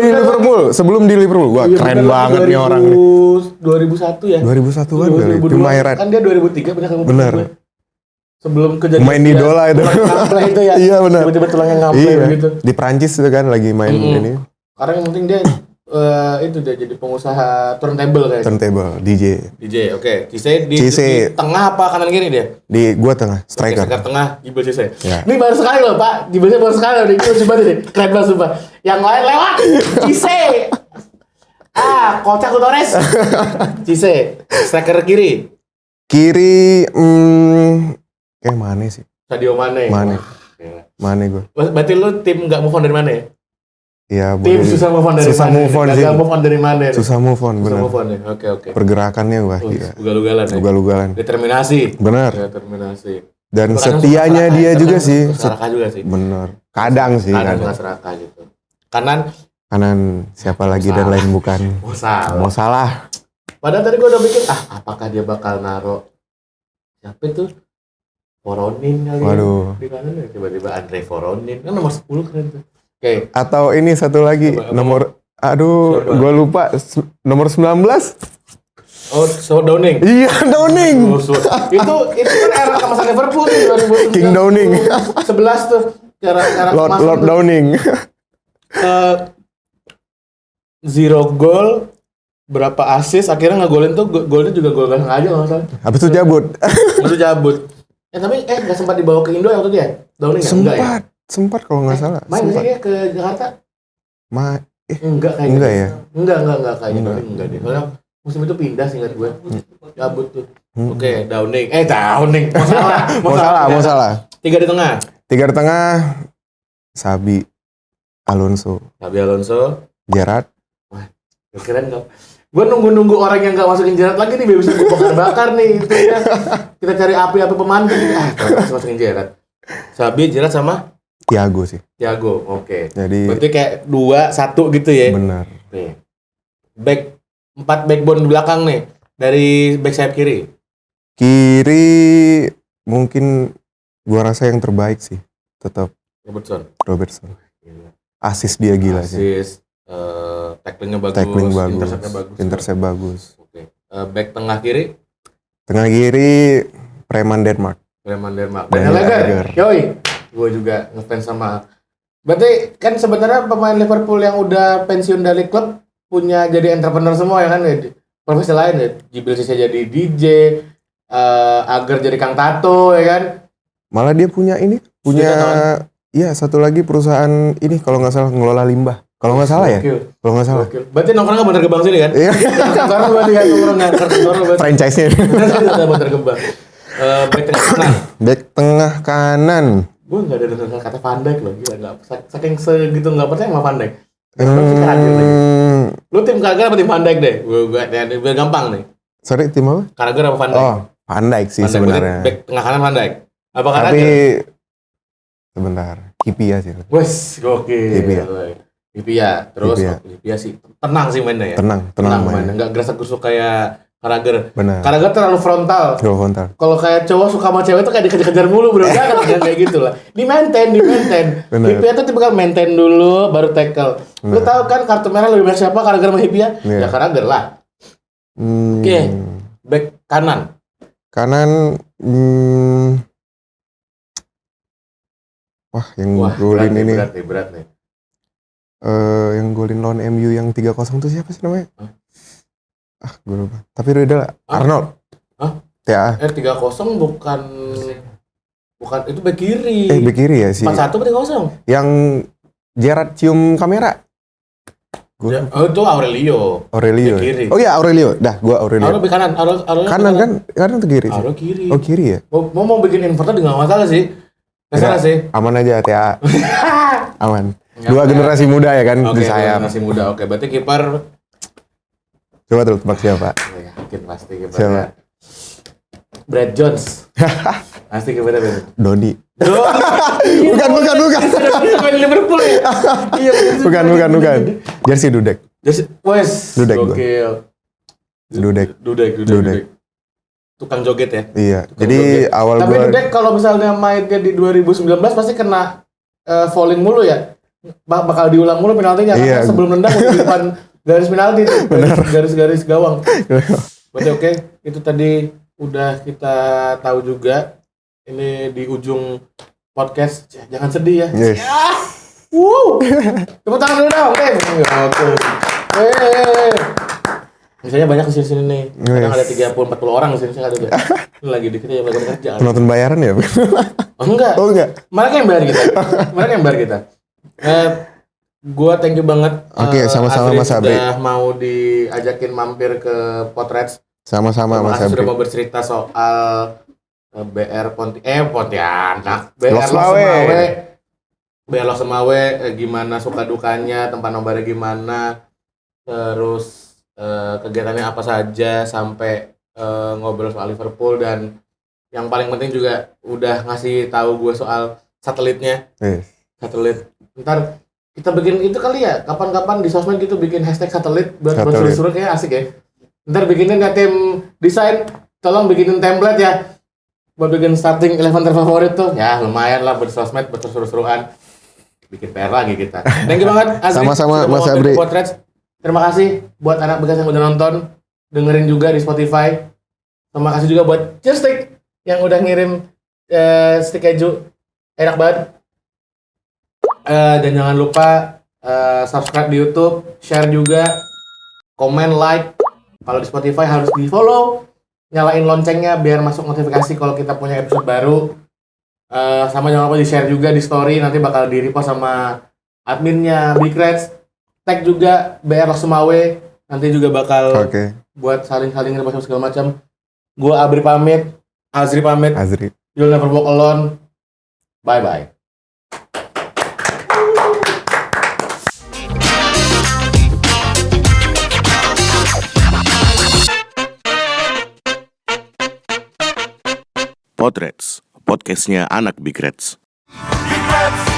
Speaker 1: di Liverpool. Wah, keren banget nih orang nih.
Speaker 2: 2001 ya?
Speaker 1: 2001-an kali, Pimai Red.
Speaker 2: Kan dia 2003 bener kan?
Speaker 1: Bener.
Speaker 2: Sebelum kejadian
Speaker 1: Main di Dola itu.
Speaker 2: Ngampleh itu ya.
Speaker 1: Iya benar.
Speaker 2: Tiba-tiba tulangnya ngampleh
Speaker 1: Iya.
Speaker 2: gitu.
Speaker 1: Di Prancis itu kan lagi main ini.
Speaker 2: Karena yang penting dia itu dia jadi pengusaha turntable kayaknya.
Speaker 1: Turntable, DJ.
Speaker 2: DJ, oke. Cise di tengah apa kanan kiri dia?
Speaker 1: Di gua tengah, striker.
Speaker 2: Striker tengah, Gibel Cise.
Speaker 1: Ya.
Speaker 2: Ini baru sekali loh Pak, Gibelnya baru sekali loh. Ini lucu banget nih, keren banget sumpah. Yang lain lewat, Cise. Kocak Torres. Cise, striker kiri.
Speaker 1: Kiri, kayak Mane sih.
Speaker 2: Sadio Mane.
Speaker 1: Mane gua.
Speaker 2: Berarti lu tim nggak move on dari mana ya?
Speaker 1: Iya,
Speaker 2: Tim susah move on dari
Speaker 1: susah
Speaker 2: mana?
Speaker 1: move on sih.
Speaker 2: Gagal move on dari mana?
Speaker 1: Susah move on,
Speaker 2: Susah
Speaker 1: benar.
Speaker 2: move on ya. Oke.
Speaker 1: Pergerakannya wah gila.
Speaker 2: Ugal-ugalan ya.
Speaker 1: Ugal-ugalan.
Speaker 2: Determinasi.
Speaker 1: Benar.
Speaker 2: Determinasi.
Speaker 1: Dan
Speaker 2: Kadang
Speaker 1: setianya
Speaker 2: suka
Speaker 1: dia
Speaker 2: serakah,
Speaker 1: juga
Speaker 2: kadang
Speaker 1: sih.
Speaker 2: suka serakah juga sih.
Speaker 1: Bener. Kadang sih.
Speaker 2: Kadang
Speaker 1: Kadang.
Speaker 2: suka serakah gitu. Kanan
Speaker 1: Siapa lagi dan lain bukan. Mau salah.
Speaker 2: Padahal tadi gue udah mikir, apakah dia bakal naro siapa itu? Voronin kali.
Speaker 1: Waduh.
Speaker 2: Di kanan ya, tiba-tiba Andre Voronin. Kan nomor 10 keren tuh. Oke.
Speaker 1: Atau ini satu lagi nomor aduh,
Speaker 2: Siapa?
Speaker 1: gue lupa nomor 19.
Speaker 2: So Downing.
Speaker 1: Iya, Downing.
Speaker 2: Itu kan era kemasan Liverpool nih 2009.
Speaker 1: King Downing.
Speaker 2: 11 tuh. Era kemasan
Speaker 1: Lord
Speaker 2: tuh.
Speaker 1: Downing.
Speaker 2: 0 gol, berapa assist, akhirnya ngegolin tuh golnya juga gol nggak sengaja nggak salah.
Speaker 1: Habis itu cabut.
Speaker 2: Itu cabut. Tapi nggak sempat dibawa ke Indo ya waktu dia? Downing enggak ya?
Speaker 1: Sempat kalau nggak salah.
Speaker 2: Main nggak sih
Speaker 1: Sempat.
Speaker 2: dia ke Jakarta? Enggak kayaknya.
Speaker 1: Enggak ya?
Speaker 2: Enggak kayaknya.
Speaker 1: Enggak.
Speaker 2: Downing enggak deh. Soalnya musim itu pindah sih ingat gue. Cabut tuh.
Speaker 1: Hmm.
Speaker 2: Oke, Downing. Downing. Mau salah. 3 di tengah.
Speaker 1: 3 di tengah. Sabi, Alonso,
Speaker 2: Xabi Alonso.
Speaker 1: Gerrard.
Speaker 2: Keren nggak? Gue nunggu orang yang nggak masukin Gerrard lagi nih, bisa gue bakar nih. Itu ya. Kita cari api-api pemantik. Terus masukin Gerrard. Xabi, Gerrard sama
Speaker 1: Thiago sih.
Speaker 2: Thiago. Oke.
Speaker 1: Jadi
Speaker 2: Berarti kayak 2-1 gitu ya.
Speaker 1: benar.
Speaker 2: Nih. 4 backbone di belakang nih. Dari back sayap kiri.
Speaker 1: Kiri mungkin gua rasa yang terbaik sih. Tetap Robertson. Assist dia gila sih.
Speaker 2: Assist, tacklingnya bagus,
Speaker 1: Tackling bagus.
Speaker 2: interceptnya bagus.
Speaker 1: Intercept bagus.
Speaker 2: Oke. Back tengah kiri,
Speaker 1: Tengah kiri Preman Denmark.
Speaker 2: Denmark.
Speaker 1: Dan Gallagher.
Speaker 2: Yoi. Gue juga ngefans sama. Berarti kan sebenarnya pemain Liverpool yang udah pensiun dari klub punya jadi entrepreneur semua ya kan ya. Profesi lain ya. Gibel Cisse jadi DJ, Agar jadi Kang Tato ya kan.
Speaker 1: Malah dia punya iya satu lagi perusahaan ini kalau nggak salah ngelola limbah. Kalau nggak salah ya?
Speaker 2: Gokil.
Speaker 1: Kalau nggak salah.
Speaker 2: Gokil. Berarti nongkrongnya Bantar Gebang sini kan?
Speaker 1: Iya.
Speaker 2: Karena berarti kan nongkrongnya.
Speaker 1: Franchise-nya.
Speaker 2: Ada Bantar Gebang. Back tengah kanan.
Speaker 1: Back tengah kanan.
Speaker 2: Gue nggak ada dengar kata Van Dijk loh, gila nggak. Saking segitu nggak percaya sama Van Dijk. Lu tim Carragher apa tim Van Dijk deh? Gue biar gampang nih.
Speaker 1: Sorry, tim apa?
Speaker 2: Carragher apa Van Dijk?
Speaker 1: Oh, Van Dijk sih
Speaker 2: Van Dijk.
Speaker 1: sebenarnya.
Speaker 2: Back tengah kanan Van Dijk. Apa
Speaker 1: Tapi
Speaker 2: Carragher?
Speaker 1: sebentar, Hipia sih.
Speaker 2: Wes, gokil. Hipia. Terus
Speaker 1: Hipia.
Speaker 2: Hipia sih tenang sih mainnya ya.
Speaker 1: Tenang
Speaker 2: mainnya. Nggak gerasa-gerusuk kayak Carragher.
Speaker 1: Benar.
Speaker 2: Carragher terlalu frontal.
Speaker 1: Gol frontal.
Speaker 2: Kalau kayak cowok suka sama cewek itu kayak dikejar-kejar mulu bro. Jangan kayak gitu lah. Di maintain.
Speaker 1: Bener.
Speaker 2: Hipia tuh tipikal maintain dulu baru tackle. Lu tahu kan kartu merah lebih banyak siapa Carragher sama Hipia?
Speaker 1: Iya.
Speaker 2: Ya Carragher lah. Oke. Back kanan.
Speaker 1: Kanan wah, yang golin ini.
Speaker 2: Berat nih.
Speaker 1: Yang golin lawan MU yang 3-0 tuh siapa sih namanya? Gue lupa. Tapi udah lah. Arnold. TAA.
Speaker 2: 3-0 bukan itu back kiri.
Speaker 1: Back kiri ya sih.
Speaker 2: 4-1 atau 3-0?
Speaker 1: Yang Gerrard cium kamera.
Speaker 2: Itu Aurelio.
Speaker 1: Aurelio.
Speaker 2: Back kiri.
Speaker 1: Oh iya Aurelio. Dah, gua Aurelio.
Speaker 2: Aurelio back kanan. Aurelio
Speaker 1: Kanan kan? Kanan atau kiri sih?
Speaker 2: Aurelio kiri.
Speaker 1: Oh kiri ya?
Speaker 2: Mau bikin inverted nggak masalah sih. Nggak salah sih.
Speaker 1: Aman aja TAA. Aman. Dua generasi muda ya kan di sayap.
Speaker 2: Generasi muda. Oke, berarti kiper.
Speaker 1: Coba tuh tebak siapa?
Speaker 2: Yakin pasti
Speaker 1: Siapa?
Speaker 2: kipernya. Brad Jones. Pasti kipernya Brad.
Speaker 1: Doni.
Speaker 2: Bukan. Main Liverpool ya? Iya.
Speaker 1: Bukan. Jersey Dudek.
Speaker 2: Wes.
Speaker 1: Dudek gua.
Speaker 2: Gokil. Dudek. Tukang joget ya?
Speaker 1: Iya.
Speaker 2: Tukang
Speaker 1: Jadi
Speaker 2: joget.
Speaker 1: awal
Speaker 2: Tapi
Speaker 1: gua
Speaker 2: Dudek kalau misalnya mainnya di 2019 pasti kena falling mulu ya? Bakal diulang mulu penaltinya.
Speaker 1: Iya.
Speaker 2: Karena sebelum nendang udah di depan garis penalti tuh. Garis gawang. Berarti oke. Itu tadi udah kita tahu juga. Ini di ujung podcast. Jangan sedih ya.
Speaker 1: Yes.
Speaker 2: Tepuk tangan dulu dong. Oke. Misalnya banyak di sini nih. Kadang
Speaker 1: Wes.
Speaker 2: ada 30-40 orang di sini saya ada. Ini lagi dikit ya lagi kerja.
Speaker 1: Penonton bayaran ya?
Speaker 2: Oh enggak.
Speaker 1: Oh enggak.
Speaker 2: Mereka yang bayar kita. Mereka yang bayar kita. Gua thank you banget.
Speaker 1: Oke, sama-sama Mas Abri.
Speaker 2: Udah mau diajakin mampir ke Potret.
Speaker 1: Sama-sama
Speaker 2: Terima
Speaker 1: Mas
Speaker 2: kasih
Speaker 1: Abri.
Speaker 2: sudah mau bercerita soal BR Pontianak. BR
Speaker 1: Los Mawe.
Speaker 2: BR Los Mawe, gimana suka dukanya, tempat nobarnya gimana, terus kegiatannya apa saja, sampai ngobrol soal Liverpool, dan yang paling penting juga udah ngasih tahu gue soal satelitnya.
Speaker 1: Yes.
Speaker 2: Satelit. Ntar kita bikin itu kali ya, kapan-kapan di sosmed gitu bikin hashtag satelit buat
Speaker 1: Satelit.
Speaker 2: seru-seru, kayak asik ya. Ntar bikinin ya tim desain, tolong bikinin template ya buat bikin starting 11 terfavorit tuh. Ya lumayan lah buat sosmed, buat seru-seruan. Bikin PR lagi kita. Thank you banget Azri.
Speaker 1: Sama-sama,
Speaker 2: sudah mau
Speaker 1: Mas
Speaker 2: mampir
Speaker 1: Abri.
Speaker 2: ke Potret. Terima kasih buat anak bekas yang udah nonton, dengerin juga di Spotify. Terima kasih juga buat Cheerstick yang udah ngirim stick keju, enak banget. Dan jangan lupa subscribe di YouTube, share juga, komen, like. Kalau di Spotify harus di follow, nyalain loncengnya biar masuk notifikasi kalau kita punya episode baru. Sama jangan lupa di share juga di story, nanti bakal di repost sama adminnya Big Reds. Tag juga BR Los Mawe, nanti juga bakal
Speaker 1: Oke.
Speaker 2: buat saling-saling repost segala macam. Gua Abri pamit, Azri pamit.
Speaker 1: Azri.
Speaker 2: You'll never walk alone. Bye bye.
Speaker 3: Potrets, podcastnya anak Big Reds.
Speaker 4: Big Reds.